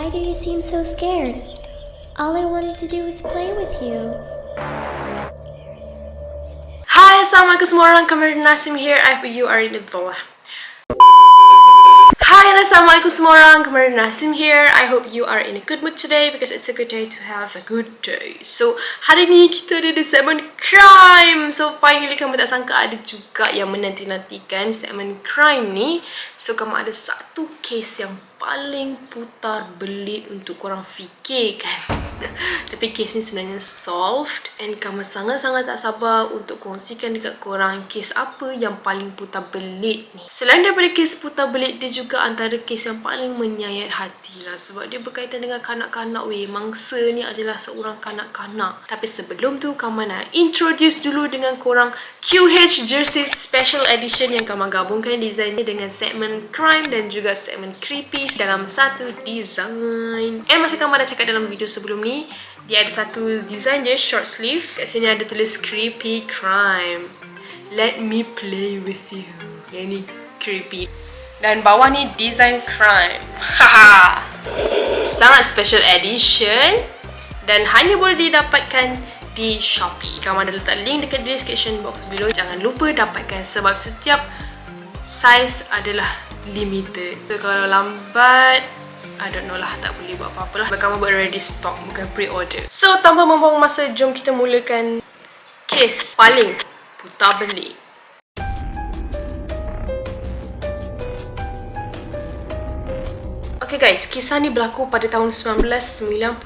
Why do you seem so scared? All I wanted to do was play with you. Hi, assalamualaikum semua orang. Kembali Nasim here. I hope you are in the bawah. Hi, assalamualaikum semua orang. Kembali Nasim here. I hope you are in a good mood today because it's a good day to have a good day. So, hari ni kita ada di segmen crime. So, finally kamu tak sangka ada juga yang menanti-nantikan segmen crime ni. So, kamu ada satu case yang paling putar belit untuk korang fikirkan. Tapi kes ni sebenarnya solved and kamu sangat-sangat tak sabar untuk kongsikan dekat korang kes apa yang paling putar belit ni. Selain daripada kes putar belit, dia juga antara kes yang paling menyayat hati lah sebab dia berkaitan dengan kanak-kanak weh. Mangsa ni adalah seorang kanak-kanak. Tapi sebelum tu, kamu nak introduce dulu dengan korang QH Jersey Special Edition yang kamu gabungkan desainnya dengan segmen crime dan juga segmen creepy dalam satu design. And macam kamu dah cakap dalam video sebelum ni, dia ada satu design je, short sleeve. Kat sini ada tulis creepy crime. Let me play with you. Yang ni creepy. Dan bawah ni design crime. Haha. Sangat special edition dan hanya boleh didapatkan di Shopee. Kamu ada letak link dekat description box below. Jangan lupa dapatkan sebab setiap size adalah limited. So kalau lambat, I don't know lah, tak boleh buat apa-apa lah. Kamu buat ready stock, bukan pre-order. So tanpa membuang masa, jom kita mulakan kes paling putar belit. Okay guys, kisah ni berlaku pada tahun 1998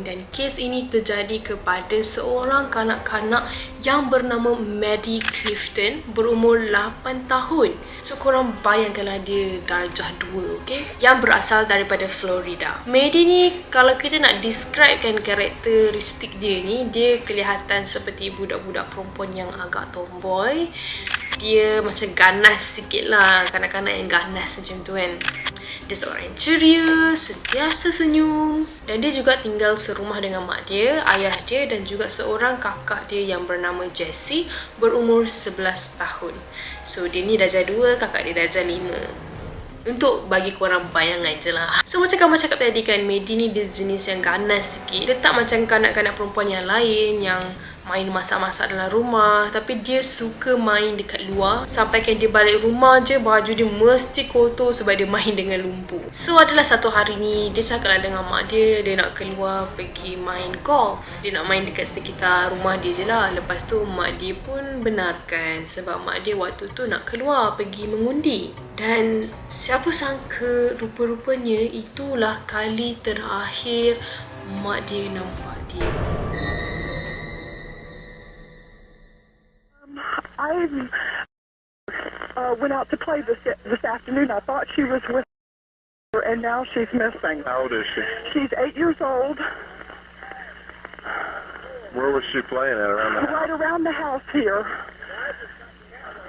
dan kes ini terjadi kepada seorang kanak-kanak yang bernama Maddie Clifton berumur 8 tahun. So korang bayangkanlah dia darjah 2, okay? Yang berasal daripada Florida. Maddie ni, kalau kita nak describekan karakteristik dia ni, dia kelihatan seperti budak-budak perempuan yang agak tomboy. Dia macam ganas sikit lah, kanak-kanak yang ganas macam tu kan. Dia seorang yang ceria, sentiasa senyum dan dia juga tinggal serumah dengan mak dia, ayah dia dan juga seorang kakak dia yang bernama Jessie berumur 11 tahun. So dia ni darjah 2, kakak dia darjah 5. Untuk bagi korang bayangan je lah. So macam kamu cakap tadi kan, Maddie ni dia jenis yang ganas sikit. Dia tak macam kanak-kanak perempuan yang lain yang main masak-masak dalam rumah, tapi dia suka main dekat luar. Sampaikan dia balik rumah je, baju dia mesti kotor sebab dia main dengan lumpur. So adalah satu hari ni, dia cakap lah dengan mak dia, dia nak keluar pergi main golf. Dia nak main dekat sekitar rumah dia je lah. Lepas tu mak dia pun benarkan sebab mak dia waktu tu nak keluar pergi mengundi. Dan siapa sangka rupa-rupanya itulah kali terakhir mak dia nampak dia. I went out to play this afternoon. I thought she was with her, and now she's missing. How old is she? She's 8 years old. Where was she playing at around the house? Right around the house here.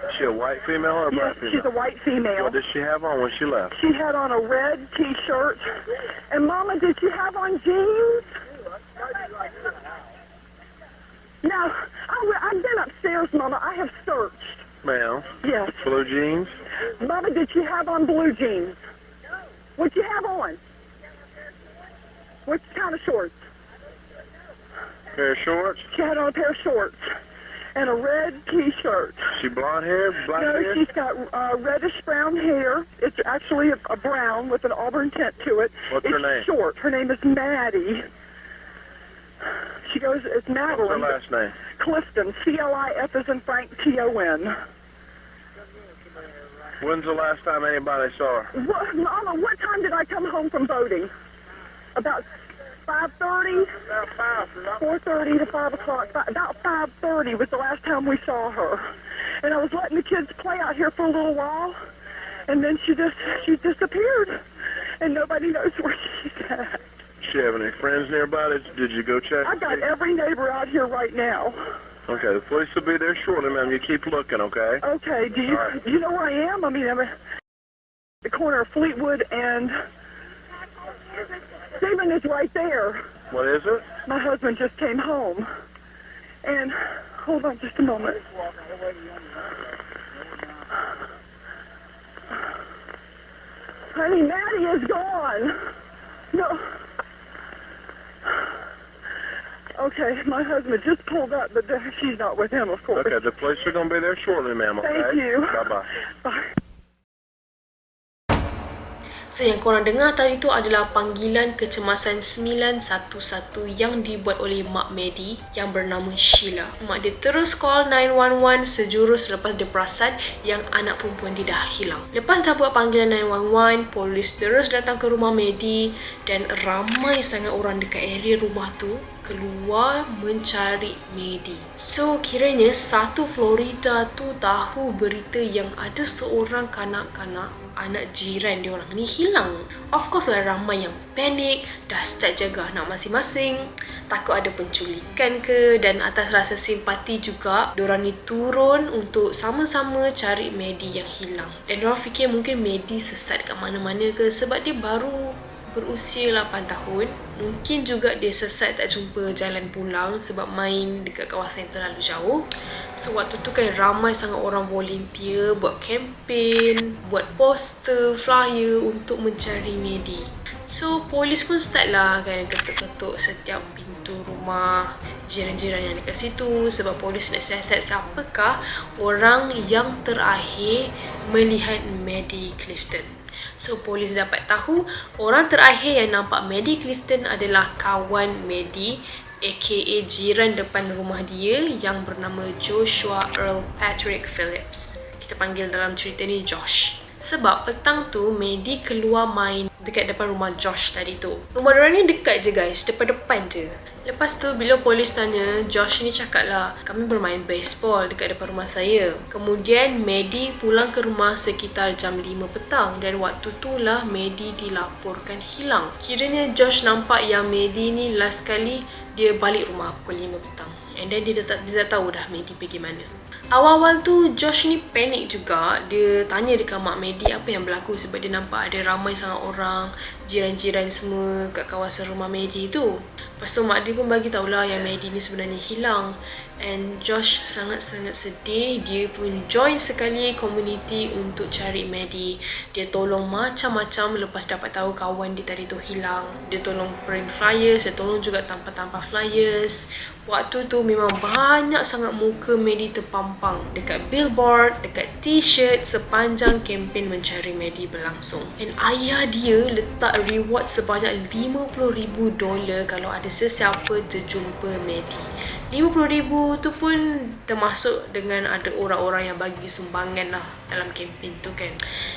Is she a white female or a Yes, black female? she's a white female. What did she have on when she left? She had on a red T-shirt. And Mama, did you have on jeans? No, I've been upstairs, Mama. I have searched. Ma'am. Yes. Blue jeans? Mama, did you have on blue jeans? What'd you have on? What kind of shorts? Pair of shorts? She had on a pair of shorts and a red T-shirt. She blonde hair? Black No, hair? she's got reddish brown hair. It's actually a brown with an auburn tint to it. What's her name? It's short. Her name is Maddie. She goes, it's Madeline. What's her last name? Clifton. C-L-I-F as in Frank, T-O-N. When's the last time anybody saw her? Mama, what time did I come home from boating? About 5:30? About 4:30 to 5 o'clock. About 5:30 was the last time we saw her. And I was letting the kids play out here for a little while, and then she disappeared, and nobody knows where she's at. Does she have any friends nearby? Did you go check? I got every neighbor out here right now. Okay, the police will be there shortly, ma'am. You keep looking, okay? Okay, do you know where I am? I mean, I'm at the corner of Fleetwood and Stephen is right there. What is it? My husband just came home. And, hold on just a moment. Honey, Maddie is gone. No. Okay, my husband just pulled up, but she's not with him, of course. Okay, the police are going to be there shortly, ma'am, okay? Thank you. Bye-bye. Bye. So yang korang dengar tadi tu adalah panggilan kecemasan 911 yang dibuat oleh Mak Maddie yang bernama Sheila. Mak dia terus call 911 sejurus lepas dia perasan yang anak perempuan dia dah hilang. Lepas dah buat panggilan 911, polis terus datang ke rumah Maddie dan ramai sangat orang dekat area rumah tu keluar mencari Maddie. So kiranya satu Florida tu tahu berita yang ada seorang kanak-kanak anak jiran dia orang ni hilang. Of course lah ramai yang panik, dah start jaga anak masing-masing, takut ada penculikan ke, dan atas rasa simpati juga diorang ni turun untuk sama-sama cari Maddie yang hilang. Dan diorang fikir mungkin Maddie sesat kat mana-mana ke sebab dia baru berusia 8 tahun. Mungkin juga dia sesat tak jumpa jalan pulang sebab main dekat kawasan yang terlalu jauh. So waktu tu kan ramai sangat orang volunteer buat kempen, buat poster, flyer untuk mencari Maddie. So polis pun start lah kan ketuk-ketuk setiap pintu rumah jiran-jiran yang dekat situ sebab polis nak siasat siapakah orang yang terakhir melihat Maddie Clifton. So polis dapat tahu orang terakhir yang nampak Maddie Clifton adalah kawan Maddie aka jiran depan rumah dia yang bernama Joshua Earl Patrick Phillips. Kita panggil dalam cerita ni Josh. Sebab petang tu Maddie keluar main dekat depan rumah Josh tadi tu. Rumah diorang ni dekat je guys, depan-depan je. Lepas tu bila polis tanya, Josh ni cakap lah, kami bermain baseball dekat depan rumah saya. Kemudian Maddie pulang ke rumah sekitar jam 5 petang dan waktu tu lah Maddie dilaporkan hilang. Kiranya Josh nampak yang Maddie ni last kali dia balik rumah pukul 5 petang. And then dia tak tahu dah Maddie pergi mana. Awal-awal tu Josh ni panik juga. Dia tanya dekat Mak Maddie apa yang berlaku sebab dia nampak ada ramai sangat orang, jiran-jiran semua kat kawasan rumah Maddie tu. Lepas tu Mak dia pun bagi tahulah yang Maddie ni sebenarnya hilang. And Josh sangat-sangat sedih. Dia pun join sekali community untuk cari Maddie. Dia tolong macam-macam lepas dapat tahu kawan dia tadi tu hilang. Dia tolong print flyers, dia tolong juga tampal-tampal flyers. Waktu tu memang banyak sangat muka Maddie terpampang dekat billboard, dekat t-shirt sepanjang kempen mencari Maddie berlangsung. And ayah dia letak reward sebanyak $50,000 kalau ada sesiapa terjumpa Maddie. $50,000 tu pun termasuk dengan ada orang-orang yang bagi sumbangan lah dalam kempen tu kan.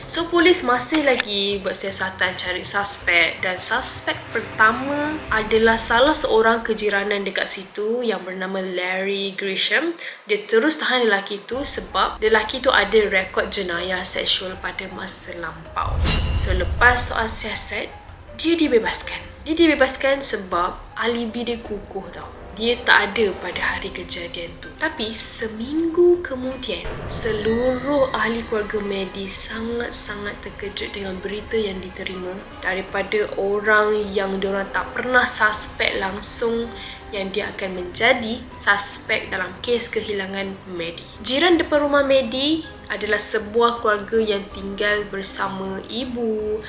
So polis masih lagi buat siasatan cari suspek dan suspek pertama adalah salah seorang kejiranan dekat situ yang bernama Larry Grisham. Dia terus tahan lelaki tu sebab lelaki tu ada rekod jenayah seksual pada masa lampau. So lepas soal siasat, dia dibebaskan. Dia dibebaskan sebab alibi dia kukuh tau. Dia tak ada pada hari kejadian tu. Tapi seminggu kemudian, seluruh ahli keluarga Maddie sangat-sangat terkejut dengan berita yang diterima daripada orang yang diorang tak pernah suspek langsung yang dia akan menjadi suspek dalam kes kehilangan Maddie. Jiran depan rumah Maddie adalah sebuah keluarga yang tinggal bersama ibu,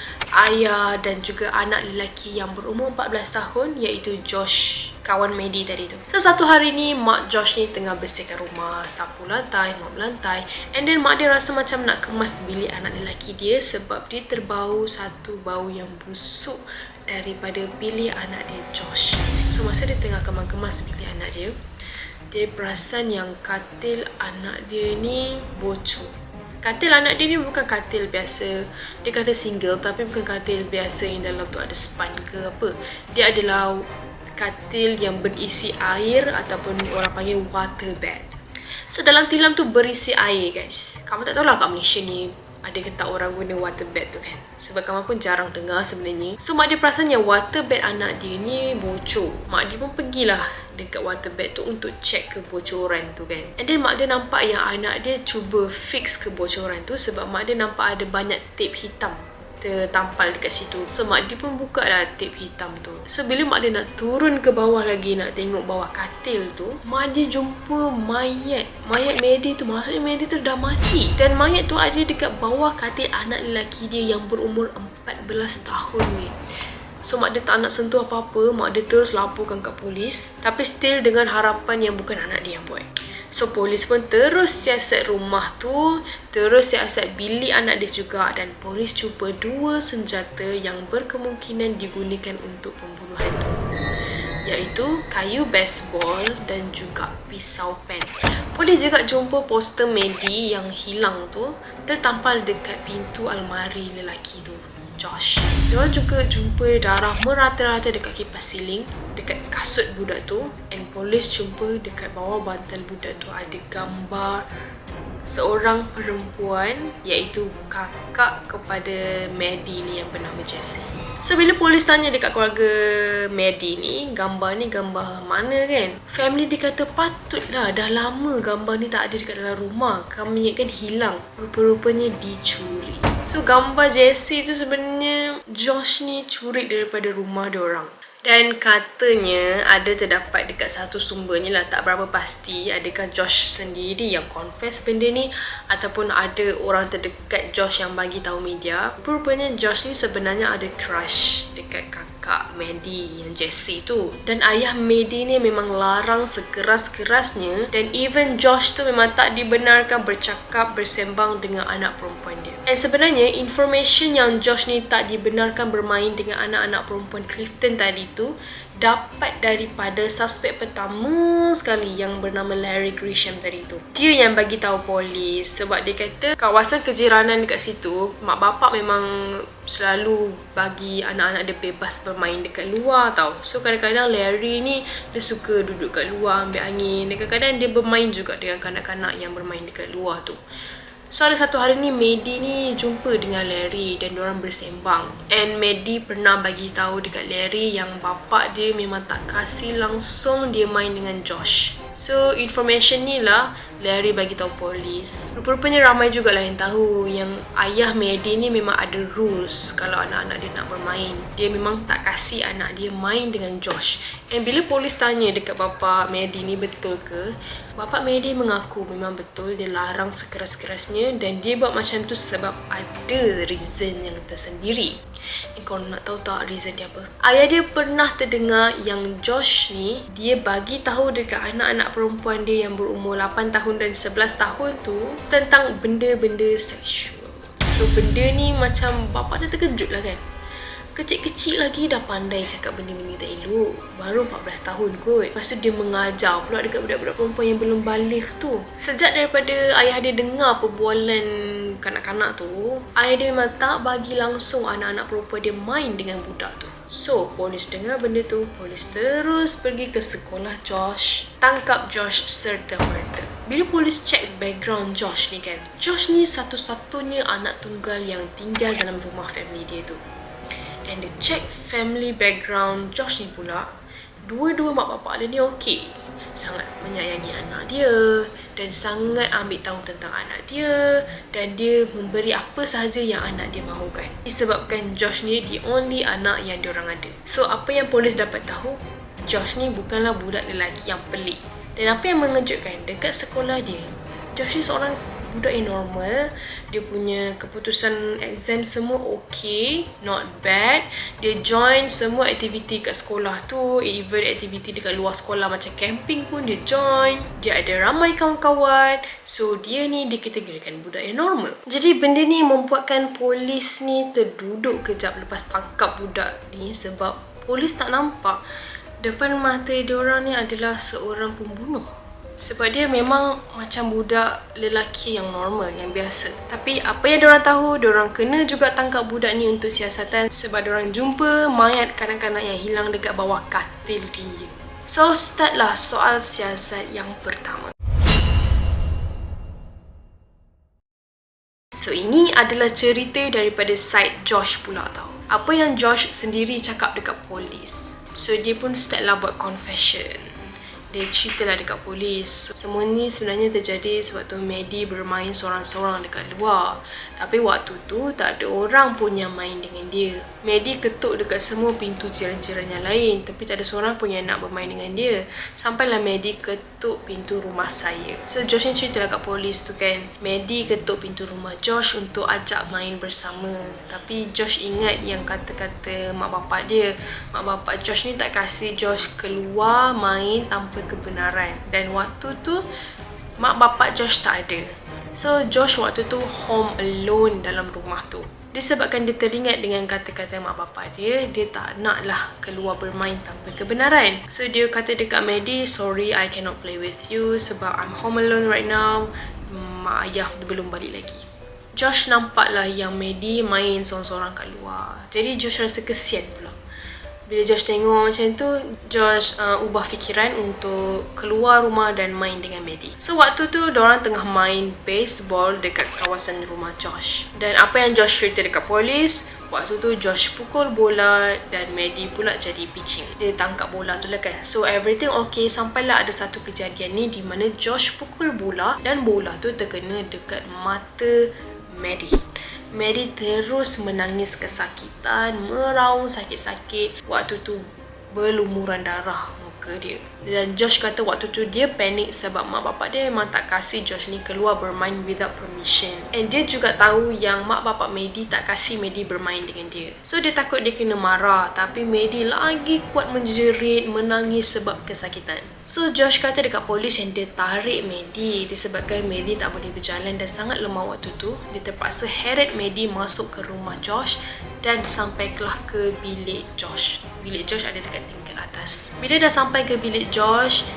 ayah dan juga anak lelaki yang berumur 14 tahun iaitu Josh, kawan Maddie tadi tu. So satu hari ni mak Josh ni tengah bersihkan rumah, sapu lantai, mop lantai, and then mak dia rasa macam nak kemas bilik anak lelaki dia sebab dia terbau satu bau yang busuk daripada bilik anak dia Josh. So masa dia tengah kemas-kemas bilik anak dia, dia perasan yang katil anak dia ni bocor. Katil anak dia ni bukan katil biasa. Dia katil single tapi bukan katil biasa yang dalam tu ada span ke apa. Dia adalah katil yang berisi air ataupun orang panggil water bed. So dalam tilam tu berisi air guys. Kamu tak tahulah kat Malaysia ni ada ke tak orang guna water bed tu kan. Sebab kamu pun jarang dengar sebenarnya. So mak dia perasan yang water bed anak dia ni bocor. Mak dia pun pergilah dekat water bed tu untuk check kebocoran tu kan. And then mak dia nampak yang anak dia cuba fix kebocoran tu sebab mak dia nampak ada banyak tape hitam tertampal dekat situ. So mak dia pun buka lah tape hitam tu. So bila mak dia nak turun ke bawah lagi nak tengok bawah katil tu, mak dia jumpa mayat Maddie tu. Maksudnya Maddie tu dah mati. Dan mayat tu ada dekat bawah katil anak lelaki dia yang berumur 14 tahun ni. So mak dia tak nak sentuh apa-apa, mak dia terus laporkan kat polis. Tapi still dengan harapan yang bukan anak dia yang buat. So polis pun terus siasat rumah tu, terus siasat bilik anak dia juga, dan polis jumpa 2 senjata yang berkemungkinan digunakan untuk pembunuhan tu, iaitu kayu baseball dan juga pisau pen. Polis juga jumpa poster Medi yang hilang tu tertampal dekat pintu almari lelaki tu, Josh. Diorang juga jumpa darah merata-rata dekat kipas siling, dekat kasut budak tu, and polis jumpa dekat bawah bantal budak tu ada gambar seorang perempuan, iaitu kakak kepada Maddie ni yang bernama Jessie. So bila polis tanya dekat keluarga Maddie ni gambar mana kan, family dia kata patutlah dah lama gambar ni tak ada dekat dalam rumah, kami kan hilang, rupa-rupanya dicuri. So gambar Jessie tu sebenarnya Josh ni curi daripada rumah diorang. Dan katanya ada terdapat dekat satu sumbernya lah, tak berapa pasti adakah Josh sendiri yang confess benda ni ataupun ada orang terdekat Josh yang bagi tahu media. Rupanya Josh ni sebenarnya ada crush dekat kakak Maddie yang Jessie tu. Dan ayah Maddie ni memang larang sekeras-kerasnya, dan even Josh tu memang tak dibenarkan bercakap bersembang dengan anak perempuan dia. Dan sebenarnya information yang Josh ni tak dibenarkan bermain dengan anak-anak perempuan Clifton tadi tu dapat daripada suspek pertama sekali yang bernama Larry Grisham tadi tu. Dia yang bagi tahu polis sebab dia kata kawasan kejiranan dekat situ, mak bapak memang selalu bagi anak-anak dia bebas bermain dekat luar tau. So kadang-kadang Larry ni dia suka duduk kat luar ambil angin, dan kadang-kadang dia bermain juga dengan kanak-kanak yang bermain dekat luar tu. So ada satu hari ni Maddie ni jumpa dengan Larry dan diorang bersembang. And Maddie pernah bagi tahu dekat Larry yang bapak dia memang tak kasih langsung dia main dengan Josh. So information ni lah Larry bagi tahu polis. Rupa-rupanya ramai juga lah yang tahu yang ayah Maddie ni memang ada rules kalau anak-anak dia nak bermain. Dia memang tak kasih anak dia main dengan Josh. And bila polis tanya dekat bapa Maddie ni betul ke, bapa Maddie mengaku memang betul dia larang sekeras-kerasnya dan dia buat macam tu sebab ada reason yang tersendiri. Kau nak tahu tak reason dia apa? Ayah dia pernah terdengar yang Josh ni dia bagi tahu dekat anak-anak perempuan dia yang berumur 8 tahun dan 11 tahun tu tentang benda-benda seksual. So benda ni macam bapak dia terkejut lah kan. Kecil-kecil lagi dah pandai cakap benda-benda tak elok. Baru 14 tahun kot. Lepas tu dia mengajar pula dekat budak-budak perempuan yang belum balik tu. Sejak daripada ayah dia dengar perbualan kanak-kanak tu, ayah dia memang tak bagi langsung anak-anak perempuan dia main dengan budak tu. So, polis dengar benda tu, polis terus pergi ke sekolah Josh, tangkap Josh serta merta. Bila polis check background Josh ni kan, Josh ni satu-satunya anak tunggal yang tinggal dalam rumah family dia tu. And the check family background Josh ni pula, dua-dua mak bapak dia ni okey. Sangat menyayangi anak dia dan sangat ambil tahu tentang anak dia, dan dia memberi apa sahaja yang anak dia mahukan. Disebabkan Josh ni the only anak yang diorang ada. So apa yang polis dapat tahu, Josh ni bukanlah budak lelaki yang pelik. Dan apa yang mengejutkan, dekat sekolah dia, Josh ni seorang budak yang normal. Dia punya keputusan exam semua okay, not bad. Dia join semua aktiviti kat sekolah tu, even aktiviti dekat luar sekolah macam camping pun dia join. Dia ada ramai kawan-kawan. So dia ni dikategorikan budak yang normal. Jadi benda ni membuatkan polis ni terduduk kejap lepas tangkap budak ni, sebab polis tak nampak depan mata diorang ni adalah seorang pembunuh. Sebab dia memang macam budak lelaki yang normal, yang biasa. Tapi apa yang diorang tahu, diorang kena juga tangkap budak ni untuk siasatan sebab diorang jumpa mayat kanak-kanak yang hilang dekat bawah katil dia. So startlah soal siasat yang pertama. So ini adalah cerita daripada side Josh pula tau. Apa yang Josh sendiri cakap dekat polis. So dia pun startlah buat confession. Dia ceritalah dekat polis. Semua ni sebenarnya terjadi sebab tu Maddie bermain seorang-seorang dekat luar. Tapi waktu tu tak ada orang pun yang main dengan dia. Maddie ketuk dekat semua pintu jiran-jiran yang lain, tapi tak ada seorang pun yang nak bermain dengan dia. Sampailah Maddie ketuk ketuk pintu rumah saya. So Josh ni cerita dekat polis tu kan, Maddie ketuk pintu rumah Josh untuk ajak main bersama. Tapi Josh ingat yang kata-kata mak bapak dia. Mak bapak Josh ni tak kasih Josh keluar main tanpa kebenaran. Dan waktu tu mak bapak Josh tak ada. So Josh waktu tu home alone dalam rumah tu. Disebabkan dia teringat dengan kata-kata mak bapak dia, dia tak naklah keluar bermain tanpa kebenaran. So dia kata dekat Maddie, sorry I cannot play with you sebab I'm home alone right now. Mak ayah belum balik lagi. Josh nampaklah yang Maddie main sorang-sorang kat luar. Jadi Josh rasa kesian pula. Bila Josh tengok macam tu, Josh ubah fikiran untuk keluar rumah dan main dengan Maddie. So waktu tu diorang tengah main baseball dekat kawasan rumah Josh. Dan apa yang Josh cerita dekat polis, waktu tu Josh pukul bola dan Maddie pula jadi pitching. Dia tangkap bola tu lah kan. So everything okay sampailah ada satu kejadian ni di mana Josh pukul bola dan bola tu terkena dekat mata Maddie. Maddie terus menangis kesakitan, meraung sakit-sakit. Waktu tu berlumuran darah muka dia. Dan Josh kata waktu tu dia panik sebab mak bapak dia memang tak kasih Josh ni keluar bermain without permission. And dia juga tahu yang mak bapak Maddie tak kasih Maddie bermain dengan dia. So dia takut dia kena marah. Tapi Maddie lagi kuat menjerit, menangis sebab kesakitan. So Josh kata dekat polis yang dia tarik Maddie disebabkan Maddie tak boleh berjalan dan sangat lemah waktu tu. Dia terpaksa heret Maddie masuk ke rumah Josh dan sampailah ke bilik Josh. Bilik Josh ada dekat tingkat atas. Bila dah sampai ke bilik Josh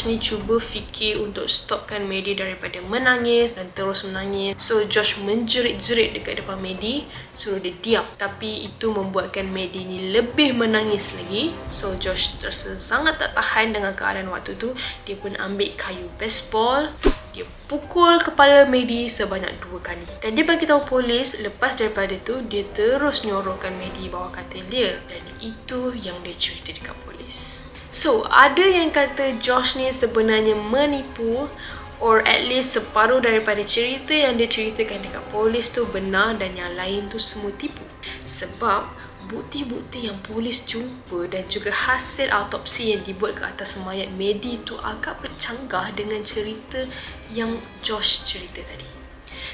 ni cuba fikir untuk stopkan Maddie daripada menangis dan terus menangis. So Josh menjerit-jerit dekat depan Maddie, suruh dia diam. Tapi itu membuatkan Maddie ni lebih menangis lagi. So Josh terasa sangat tak tahan dengan keadaan waktu tu. Dia pun ambil kayu baseball, dia pukul kepala Maddie sebanyak 2 kali. Dan dia bagi tahu polis, lepas daripada tu dia terus nyorokkan Maddie bawah katil dia. Dan itu yang dia cerita dekat polis. So, ada yang kata Josh ni sebenarnya menipu, or at least separuh daripada cerita yang dia ceritakan dekat polis tu benar dan yang lain tu semua tipu. Sebab bukti-bukti yang polis jumpa dan juga hasil autopsi yang dibuat ke atas mayat Maddie tu agak bercanggah dengan cerita yang Josh cerita tadi.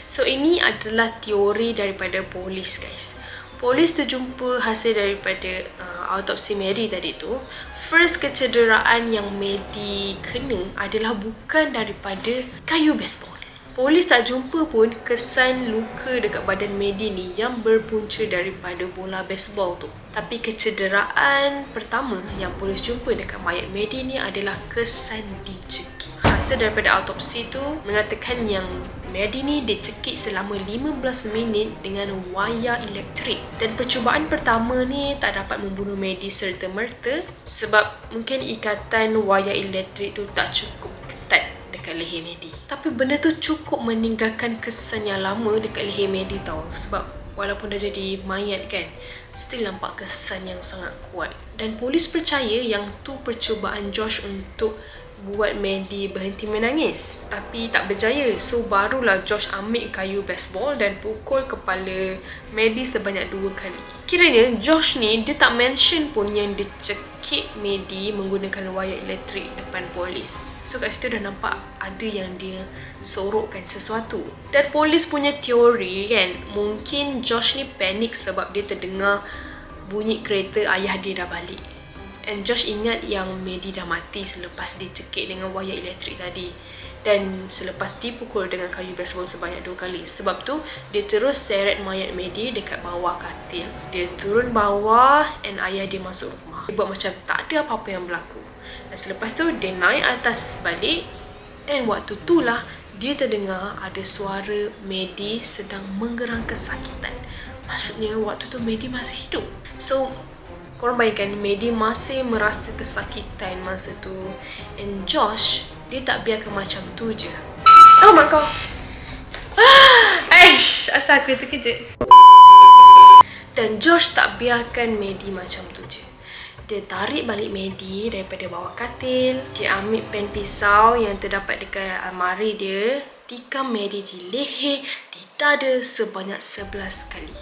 So, ini adalah teori daripada polis guys. Polis tu jumpa hasil daripada autopsi Maddie tadi tu. First kecederaan yang Maddie kena adalah bukan daripada kayu baseball. Polis tak jumpa pun kesan luka dekat badan Maddie ni yang berpunca daripada bola baseball tu. Tapi kecederaan pertama yang polis jumpa dekat mayat Maddie ni adalah kesan dicekik. Hasil daripada autopsi tu mengatakan yang Maddie ni dicekik selama 15 minit dengan wayar elektrik. Dan percubaan pertama ni tak dapat membunuh Maddie serta-merta sebab mungkin ikatan wayar elektrik tu tak cukup ketat dekat leher Maddie. Tapi benda tu cukup meninggalkan kesan yang lama dekat leher Maddie tau. Sebab walaupun dah jadi mayat kan, still nampak kesan yang sangat kuat. Dan polis percaya yang tu percubaan Josh untuk buat Maddie berhenti menangis. Tapi tak berjaya. So barulah Josh ambil kayu baseball dan pukul kepala Maddie sebanyak 2 kali. Kiranya Josh ni dia tak mention pun yang dia cekik Maddie menggunakan wayar elektrik depan polis. So kat situ dah nampak ada yang dia sorokkan sesuatu. Dan polis punya teori kan, mungkin Josh ni panik sebab dia terdengar bunyi kereta ayah dia dah balik. And Josh ingat yang Maddie dah mati selepas dicekik dengan wayar elektrik tadi. Dan selepas dipukul dengan kayu baseball sebanyak 2 kali. Sebab tu, dia terus seret mayat Maddie dekat bawah katil. Dia turun bawah and ayah dia masuk rumah. Dia buat macam tak ada apa-apa yang berlaku. Dan selepas tu, dia naik atas balik. And waktu tu lah, dia terdengar ada suara Maddie sedang menggerang kesakitan. Maksudnya, waktu tu Maddie masih hidup. So, korang bayangkan Maddie masih merasa kesakitan masa tu. And Josh, dia tak biarkan macam tu je. Oh my god. Aish, asal aku terkejut. Dan Josh tak biarkan Maddie macam tu je. Dia tarik balik Maddie daripada bawah katil. Dia ambil pen pisau yang terdapat dekat almari dia. Tikam Maddie di leher, di dada sebanyak 11 kali.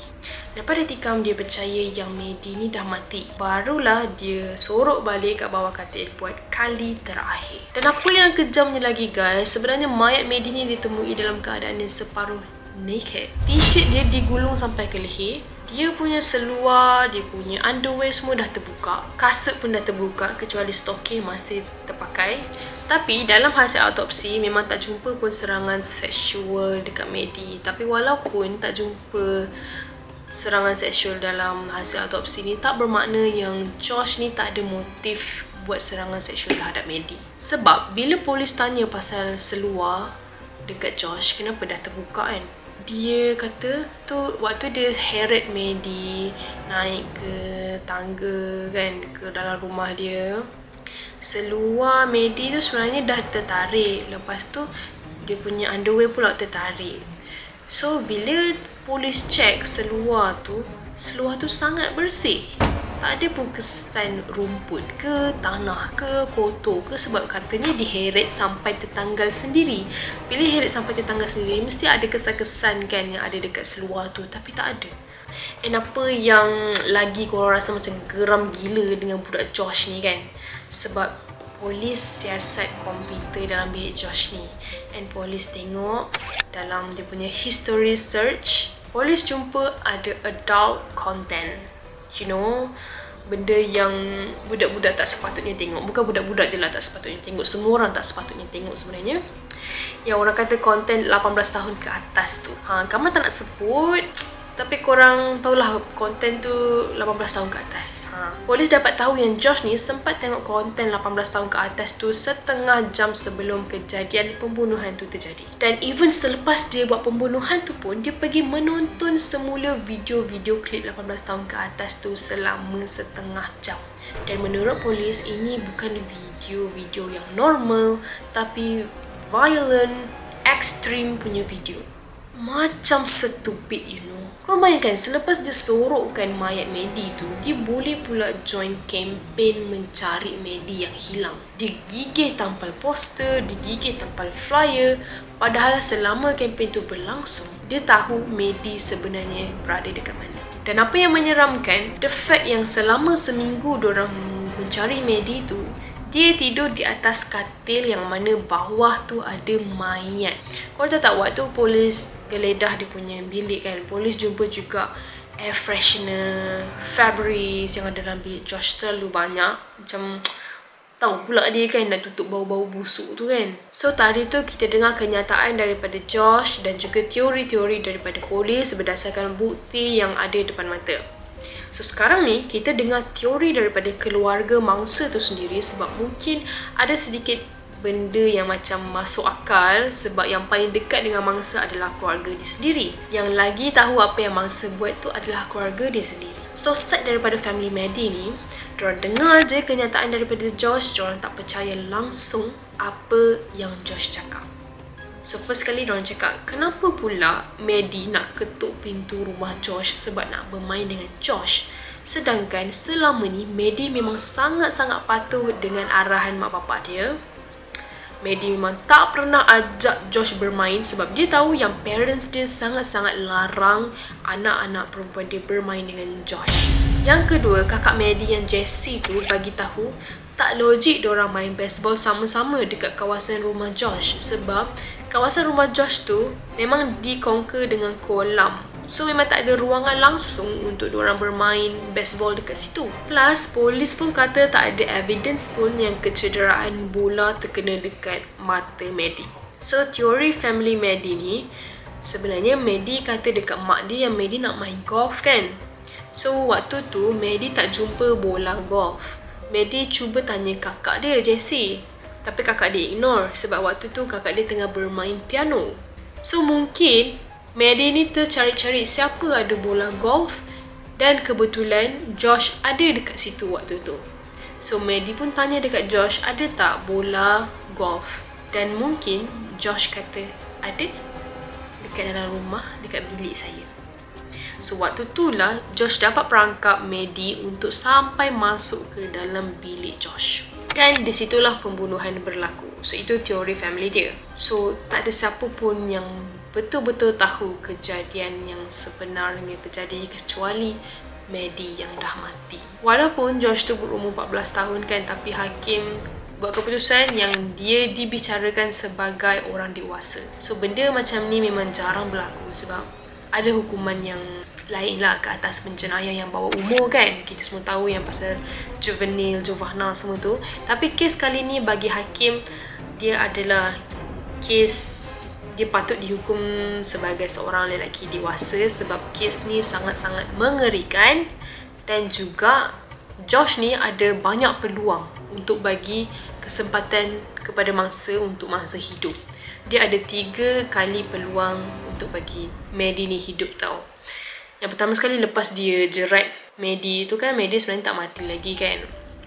Lepas dia tikam, dia percaya yang Maddie ni dah mati. Barulah dia sorok balik kat bawah katil buat kali terakhir. Dan apa yang kejamnya lagi guys, sebenarnya mayat Maddie ni ditemui dalam keadaan yang separuh naked. T-shirt dia digulung sampai ke leher. Dia punya seluar, dia punya underwear semua dah terbuka. Kasut pun dah terbuka kecuali stocking masih terpakai. Tapi dalam hasil autopsi memang tak jumpa pun serangan seksual dekat Maddie. Tapi walaupun tak jumpa serangan seksual dalam hasil autopsi ni, tak bermakna yang Josh ni tak ada motif buat serangan seksual terhadap Maddie. Sebab bila polis tanya pasal seluar dekat Josh, kenapa dah terbuka kan, dia kata tu waktu dia heret Maddie naik ke tangga kan, ke dalam rumah dia, seluar Maddie tu sebenarnya dah tertarik. Lepas tu dia punya underwear pula tertarik. So bila polis cek seluar tu sangat bersih. Tak ada pun kesan rumput ke, tanah ke, kotor ke, sebab katanya diheret sampai tertanggal sendiri. Bila heret sampai tertanggal sendiri, mesti ada kesan-kesan kan yang ada dekat seluar tu, tapi tak ada. And apa yang lagi korang rasa macam geram gila dengan budak Josh ni kan, sebab polis siasat komputer dalam bilik Josh ni. And polis tengok dalam dia punya history search, polis jumpa ada adult content. You know, benda yang budak-budak tak sepatutnya tengok. Bukan budak-budak je lah tak sepatutnya tengok, semua orang tak sepatutnya tengok sebenarnya. Yang orang kata konten 18 tahun ke atas tu, Kamal tak nak sebut, tapi korang tahulah konten tu 18 tahun ke atas. Polis dapat tahu yang Josh ni sempat tengok konten 18 tahun ke atas tu setengah jam sebelum kejadian pembunuhan tu terjadi. Dan even selepas dia buat pembunuhan tu pun, dia pergi menonton semula video-video klip 18 tahun ke atas tu selama setengah jam. Dan menurut polis, ini bukan video-video yang normal, tapi violent, extreme punya video. Macam stupid, you know. Korang bayangkan, selepas dia sorokkan mayat Maddie tu, dia boleh pula join kempen mencari Maddie yang hilang. Dia gigih tampal poster, dia gigih tampal flyer. Padahal selama kempen tu berlangsung, dia tahu Maddie sebenarnya berada dekat mana. Dan apa yang menyeramkan, the fact yang selama seminggu diorang mencari Maddie tu, dia tidur di atas katil yang mana bawah tu ada mayat. Korang tahu tak, waktu polis geledah dia punya bilik kan, polis jumpa juga air freshener, Febreze yang ada dalam bilik Josh terlalu banyak. Macam tahu pula dia kan nak tutup bau-bau busuk tu kan. So tadi tu kita dengar kenyataan daripada Josh dan juga teori-teori daripada polis berdasarkan bukti yang ada depan mata. So sekarang ni kita dengar teori daripada keluarga mangsa tu sendiri, sebab mungkin ada sedikit benda yang macam masuk akal, sebab yang paling dekat dengan mangsa adalah keluarga dia sendiri. Yang lagi tahu apa yang mangsa buat tu adalah keluarga dia sendiri. So set daripada family Maddie ni, diorang dengar je kenyataan daripada Josh, diorang tak percaya langsung apa yang Josh cakap. So first kali diorang cakap, kenapa pula Maddie nak ketuk pintu rumah Josh sebab nak bermain dengan Josh? Sedangkan selama ni Maddie memang sangat-sangat patuh dengan arahan mak bapak dia. Maddie memang tak pernah ajak Josh bermain sebab dia tahu yang parents dia sangat-sangat larang anak-anak perempuan dia bermain dengan Josh. Yang kedua, kakak Maddie yang Jessie tu bagi tahu tak logik diorang main baseball sama-sama dekat kawasan rumah Josh, sebab kawasan rumah Josh tu memang dikonquer dengan kolam. So memang tak ada ruangan langsung untuk diorang bermain baseball dekat situ. Plus polis pun kata tak ada evidence pun yang kecederaan bola terkena dekat mata Maddie. So teori family Maddie ni, sebenarnya Maddie kata dekat mak dia yang Maddie nak main golf kan. So waktu tu Maddie tak jumpa bola golf. Maddie cuba tanya kakak dia Jessie, tapi kakak dia ignore sebab waktu tu kakak dia tengah bermain piano. So mungkin Maddie ni tercari-cari siapa ada bola golf dan kebetulan Josh ada dekat situ waktu tu. So Maddie pun tanya dekat Josh, ada tak bola golf? Dan mungkin Josh kata ada dekat dalam rumah, dekat bilik saya. So waktu tu lah Josh dapat perangkap Maddie untuk sampai masuk ke dalam bilik Josh. Dan di situlah pembunuhan berlaku. So itu teori family dia. So tak ada siapa pun yang betul-betul tahu kejadian yang sebenarnya terjadi kecuali Maddie yang dah mati. Walaupun Josh tu berumur 14 tahun kan, tapi hakim buat keputusan yang dia dibicarakan sebagai orang dewasa. So benda macam ni memang jarang berlaku sebab ada hukuman yang lain lah ke atas penjenayah yang bawah umur kan. Kita semua tahu yang pasal juvenile semua tu. Tapi kes kali ni bagi hakim, dia adalah kes dia patut dihukum sebagai seorang lelaki dewasa sebab kes ni sangat-sangat mengerikan dan juga Josh ni ada banyak peluang untuk bagi kesempatan kepada mangsa untuk mangsa hidup. Dia ada 3 kali peluang untuk bagi Maddie ni hidup tau. Yang pertama sekali lepas dia jerat Maddie tu kan, Maddie sebenarnya tak mati lagi kan.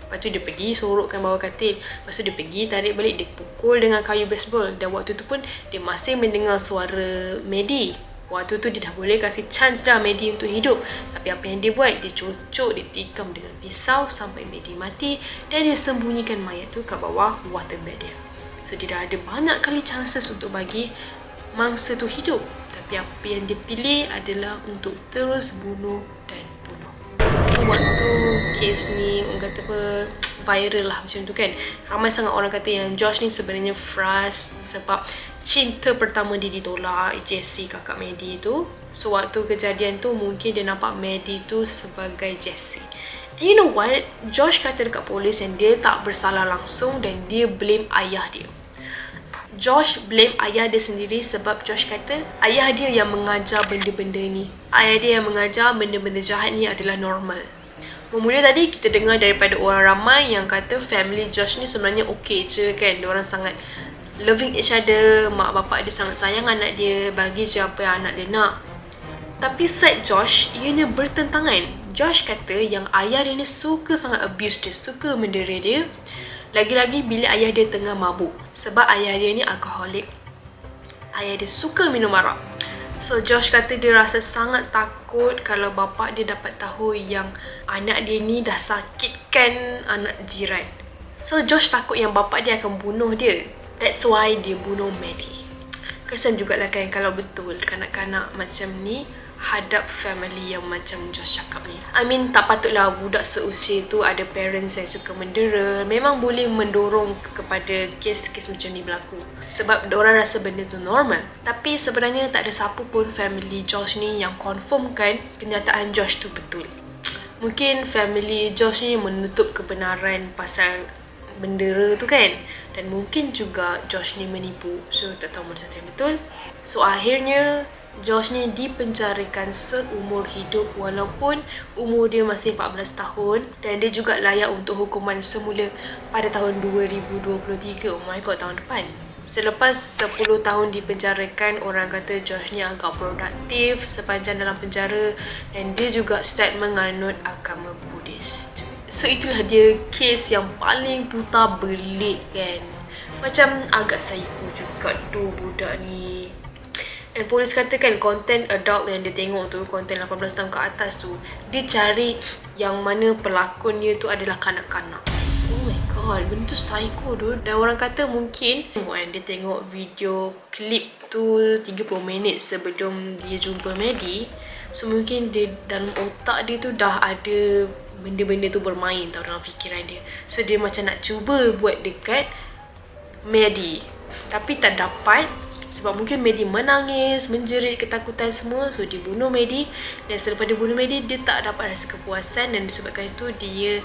Lepas tu dia pergi sorokkan bawah katil. Lepas tu dia pergi tarik balik, dia pukul dengan kayu baseball. Dan waktu tu pun dia masih mendengar suara Maddie. Waktu tu dia dah boleh kasih chance dah Maddie untuk hidup. Tapi apa yang dia buat? Dia cocok, dia tikam dengan pisau sampai Maddie mati. Dan dia sembunyikan mayat tu kat bawah waterbed dia. So dia dah ada banyak kali chances untuk bagi mangsa tu hidup. Tapi apa yang dia pilih adalah untuk terus bunuh dan bunuh. So waktu kes ni orang kata apa, viral lah macam tu kan. Ramai sangat orang kata yang Josh ni sebenarnya frust sebab cinta pertama dia ditolak, Jessie kakak Maddie tu. So waktu kejadian tu mungkin dia nampak Maddie tu sebagai Jessie. And you know what? Josh kata dekat polis yang dia tak bersalah langsung dan dia blame ayah dia. Josh blame ayah dia sendiri sebab Josh kata ayah dia yang mengajar benda-benda ni. Ayah dia yang mengajar benda-benda jahat ni adalah normal. Mula tadi kita dengar daripada orang ramai yang kata family Josh ni sebenarnya okey je kan. Diorang sangat loving each other, mak bapak dia sangat sayang anak dia, bagi je apa yang anak dia nak. Tapi side Josh, ianya bertentangan. Josh kata yang ayah dia ni suka sangat abuse dia, suka mendera dia. Lagi-lagi bila ayah dia tengah mabuk. Sebab ayah dia ni alkoholik. Ayah dia suka minum arak. So Josh kata dia rasa sangat takut kalau bapa dia dapat tahu yang anak dia ni dah sakitkan anak jiran. So Josh takut yang bapa dia akan bunuh dia. That's why dia bunuh Maddie. Kesian jugalah kan kalau betul kanak-kanak macam ni hadap family yang macam Josh cakap ni. I mean tak patutlah budak seusia tu ada parents yang suka mendera. Memang boleh mendorong kepada kes-kes macam ni berlaku. Sebab diorang rasa benda tu normal. Tapi sebenarnya tak ada siapa pun family Josh ni yang confirmkan kenyataan Josh tu betul. Mungkin family Josh ni menutup kebenaran pasal bendera tu kan. Dan mungkin juga Josh ni menipu. So tak tahu mana satu yang betul. So akhirnya Josh ni dipenjarakan seumur hidup walaupun umur dia masih 14 tahun dan dia juga layak untuk hukuman semula pada tahun 2023. Oh my god, tahun depan. Selepas 10 tahun dipenjarakan, orang kata Josh ni agak produktif sepanjang dalam penjara dan dia juga start menganut agama Buddhis. So itulah dia kes yang paling putar belit kan. Macam agak psycho juga tu budak ni. Dan polis katakan konten adult yang dia tengok tu, konten 18 tahun ke atas tu, dia cari yang mana pelakon dia tu adalah kanak-kanak. Oh my god, benda tu psycho tu. Dan orang kata mungkin dia tengok video klip tu 30 minit sebelum dia jumpa Maddie. So mungkin dia dalam otak dia tu dah ada benda-benda tu bermain tau dalam fikiran dia. So dia macam nak cuba buat dekat Maddie. Tapi tak dapat. Sebab mungkin Maddie menangis, menjerit, ketakutan semua. So dia bunuh Maddie. Dan selepas dia bunuh Maddie, dia tak dapat rasa kepuasan. Dan disebabkan itu dia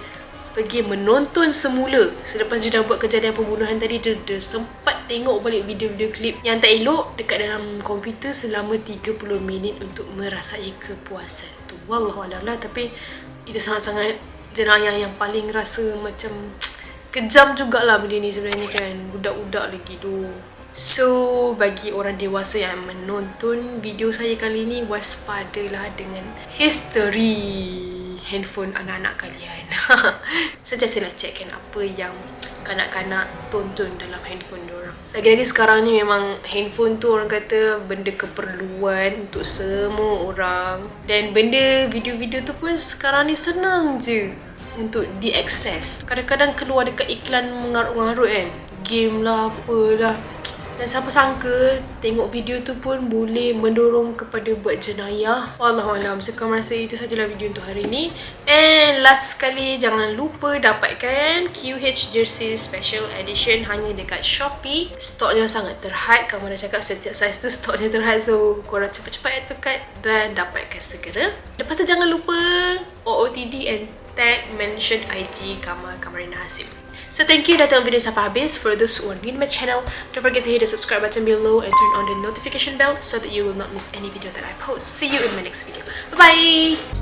pergi menonton semula. Selepas dia dah buat kejadian pembunuhan tadi, dia sempat tengok balik video-video klip yang tak elok dekat dalam komputer selama 30 minit untuk merasai kepuasan tu. Wallahualam lah. Tapi itu sangat-sangat jenayah yang paling rasa macam kejam jugalah benda ni sebenarnya kan. Budak-budak lagi tu. So, bagi orang dewasa yang menonton video saya kali ni, waspadalah dengan history handphone anak-anak kalian. Sentiasalah checkkan apa yang kanak-kanak tonton dalam handphone diorang. Lagi-lagi sekarang ni memang handphone tu orang kata benda keperluan untuk semua orang. Dan benda video-video tu pun sekarang ni senang je untuk diakses. Kadang-kadang keluar dekat iklan mengarut-mengarut kan. Game lah, apalah. Dan siapa sangka tengok video tu pun boleh mendorong kepada buat jenayah. Wallahualam. So korang rasa itu sajalah video untuk hari ni. And last sekali, jangan lupa dapatkan QH Jersey Special Edition hanya dekat Shopee. Stoknya sangat terhad. Kamu dah cakap setiap size tu stoknya terhad. So korang cepat-cepat tukar dan dapatkan segera. Lepas tu jangan lupa OOTD and tag mention IG Kamarina Hasim. So thank you dah tengok video sampai habis. For those who are new to my channel, don't forget to hit the subscribe button below and turn on the notification bell so that you will not miss any video that I post. See you in my next video. Bye bye!